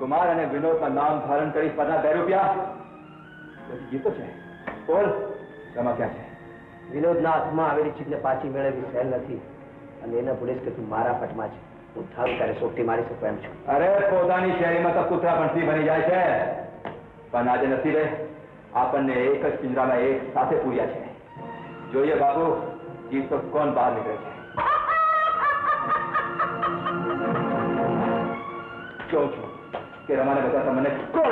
कुमार અને વિનોદના નામ ધારણ કરી પરના 2 રૂપિયા જીતો છે. બોલ જમા ક્યાં છે? વિનોદના હાથમાં આવેલી ચીજને પાછી મેળવવી સહેલ નથી અને એને ભૂલીશ કે તું મારા પટમાં છે. હું થારું ત્યારે સોટી મારી શકું એમ છું. અરે પોતાની શેરીમાં તો કૂતરા પંછી બની જાય છે, પણ આજે નસીબે આપણને એક જ પિંજરામાં એક સાથે પૂર્યા છે. જોઈએ બાબુ જીત તો કોણ બહાર નીકળે છે. જોઉં છું કે રમાને બધા મને કોણ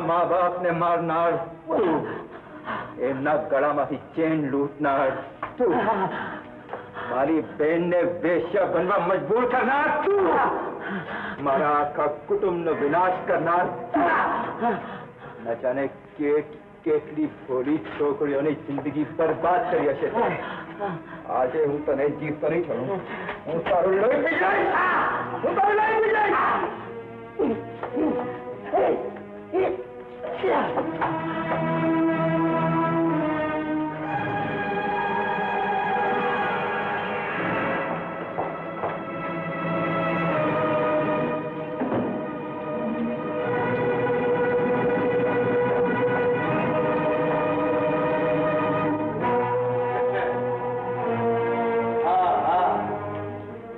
माँ बाप ने मारनार एमना गळाમાંથી ચેન લૂંટનાર તું, મારી બેનને વેશ્યા બનવા મજબૂર કરનાર તું, મારા આખા કુટુંબનો વિનાશ કરનાર ન જાણે કેટલી ભોળી છોકરીઓની જિંદગી બરબાદ કરી હશે. આજે હું તને જીવતો નહીં છોડું. હું તારું લોહી પી જઈશ. હું તારું લોહી પી જઈશ.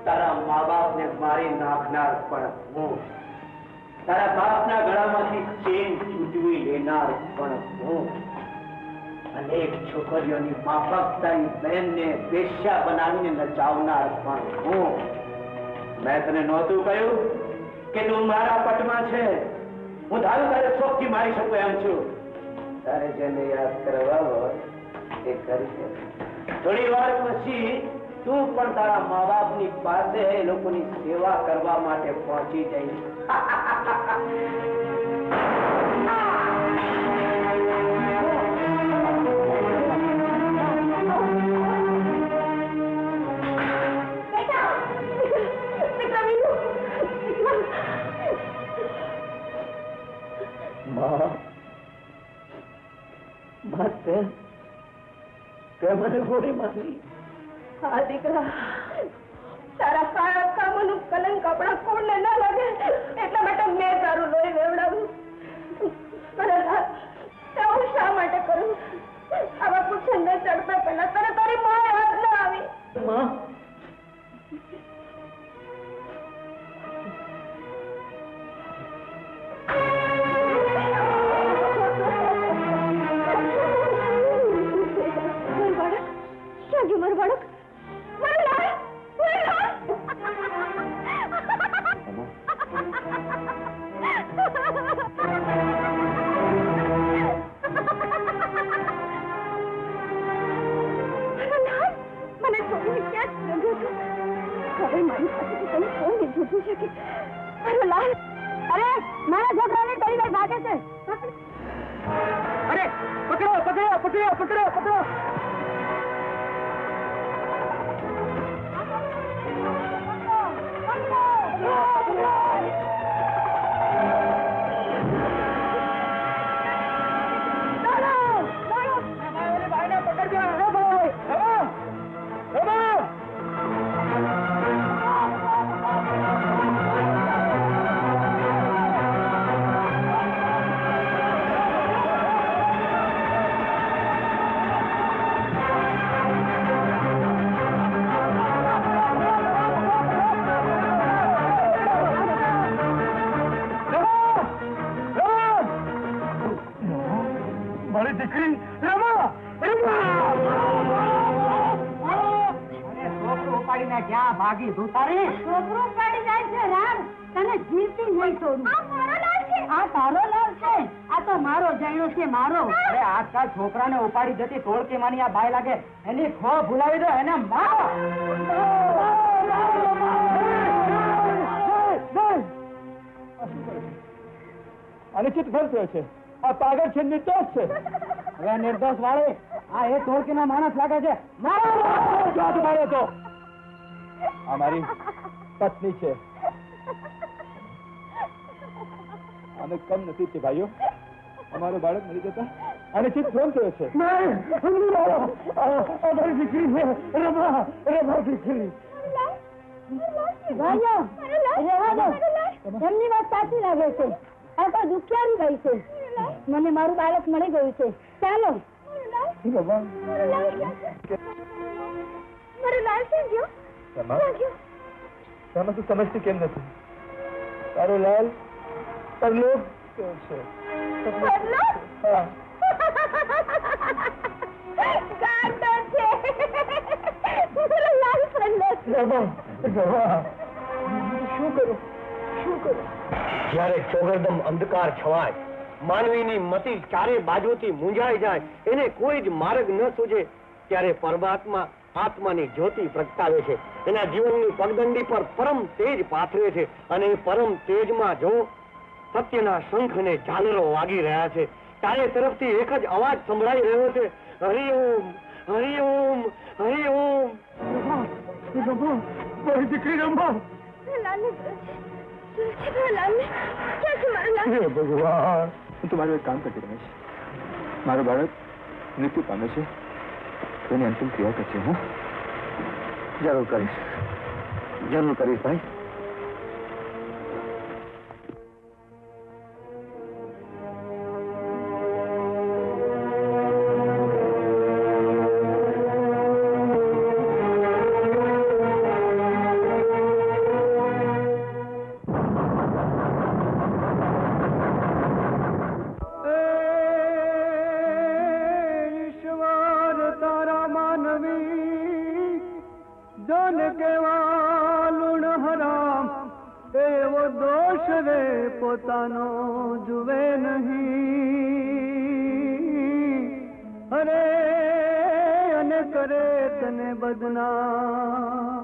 તારા મા બાપને મારી નાખનાર પણ હું, તારા બાપના ગળામાંથી ચેન ચૂંટવી લેનાર પણ હું, અનેક છોકરીઓની માફક તારી બહેનને વેશ્યા બનાવીને નચાવનાર પણ હું. મેં તને નહોતું કહ્યું કે તું મારા પટમાં છે? હું ધારું તારે શોખથી મારી શકું એમ છું. તારે જેને યાદ કરવા હોય એ કરી. થોડી વાર પછી તું પણ તારા મા બાપની પાસે એ લોકોની સેવા કરવા માટે પહોંચી જઈશ. મને ગોળી મારી. હા દીકરા, તારા સારા કામોનું કલંક આપણા કોણને ના લાગે એટલા માટે મેં તારું લોહી વેવડાવ્યું. હું શા માટે કરું? આવા પૂછને ચડતા પહેલા તને તારી માં યાદ ના આવી? મારું બાળક, નથી શકી. મારો લાલ, અરે મારા છોકરાને કઈ વાર ભાગે છે. અરે પકડો પકડો પકડો પકડો પકડો. મારી દીકરી રમા છોકરું ઉપાડીને ક્યાં ભાગી તું તારી? છોકરો ઉપાડી જાય છે રામ. તને જીવતી નહીં છોડું. આ મારો લાલ છે. આ તારો લાલ છે. આ તો મારો જાણ્યો છે, મારો. અરે આજકાલ છોકરાને ઉપાડી જતી ટોળકી માની આ બાઈ લાગે. એની ખો ભૂલાવી દો, એને મારો. અનિશ્ચિત ફળ થયો છે. આ પાગલ છે, નિર્દોષ છે. હવે નિર્દોષ વાળી આ એ ટોળકીનો માણસ લાગે છે. મારો તો આ મારી પત્ની છે. આને કમ નસીબ છે ભાઈઓ. અમારો બાળક મળી જતા અનિશ્ચિત ફળ થયો છે. અમારી દીકરી છે રમા, રમા દીકરી. ભાઈઓ, રહેવા દો. એમની વાત સાચી લાગે છે. આ તો દુખિયારી ભાઈ છે. મને મારું બાળક મળી ગયું છે. ચાલો. મારું લાલ છે ગયો. તમે તો સમજતી કેમ નથી? તારો લાલ પરલોક ગયો છે. પરલોક? હા. ગાંડો છે. મારો લાલ પરલોક. શું કરું? જ્યારે ચોગરદમ અંધકાર છવાય, માનવીની મતિ ચારે બાજુથી મૂંઝાઈ જાય, એને કોઈ જ માર્ગ ન સૂજે, ત્યારે પરમાત્મા આત્માની જ્યોતિ પ્રગટાવે છે. એના જીવનની પગદંડી પર પરમ તેજ પાથરે છે અને એ પરમ તેજમાં જો સત્યના શંખ અને ઝાલરો વાગી રહ્યા છે, ચારે તરફથી એક જ અવાજ સંભળાઈ રહ્યો છે, હરિઓમ હરિઓમ હરિઓમ. મારી દીકરી રમા. ભગવાન, હું તમારું એક કામ કરતી રહીશ. મારો બાળક મૃત્યુ પામે છે, તેની અંતિમ ક્રિયા કરશે. હું જરૂર કરીશ ભાઈ. પોતાનો જુએ નહીં, અરે અને કરે તને બદનામ.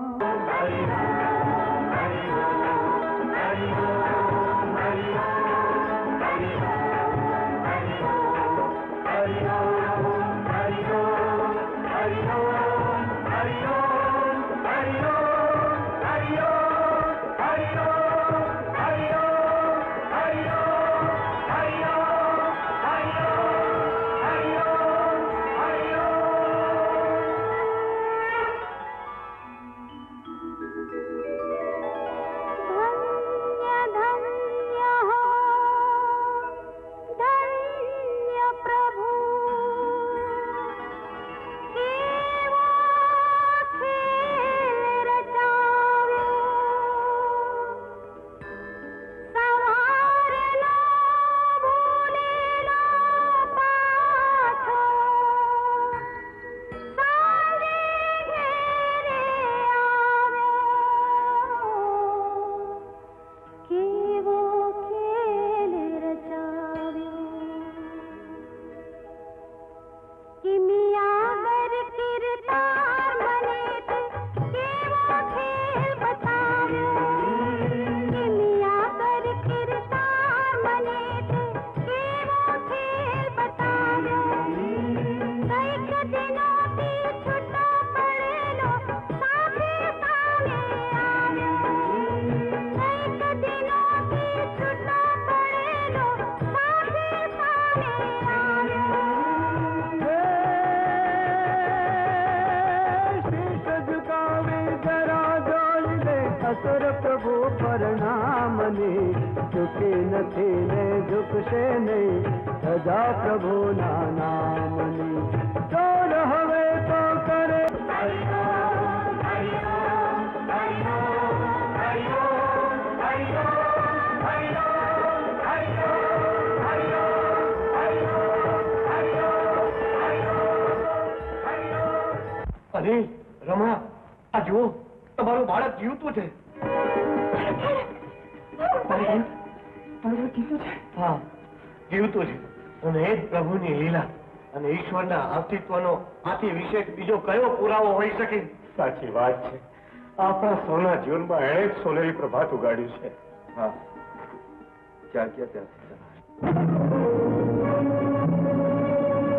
નામની ઝૂકી નથી ને ઝૂકશે નહીં સદા પ્રભુના નામની ચોર હવે તો કરે અરે રમા, આ જુઓ, તમારું બાળક જીવતું છે. હા, જીવતું છે. અને એ જ પ્રભુની લીલા અને ઈશ્વરના અસ્તિત્વનો આથી વિશેષ બીજો કયો પુરાવો હોઈ શકે? સાચી વાત છે. આપણા સૌના જીવનમાં એણે જ સોનેરી પ્રભાત ઉગાડ્યું છે. હા, જાગ્યા ત્યાંથી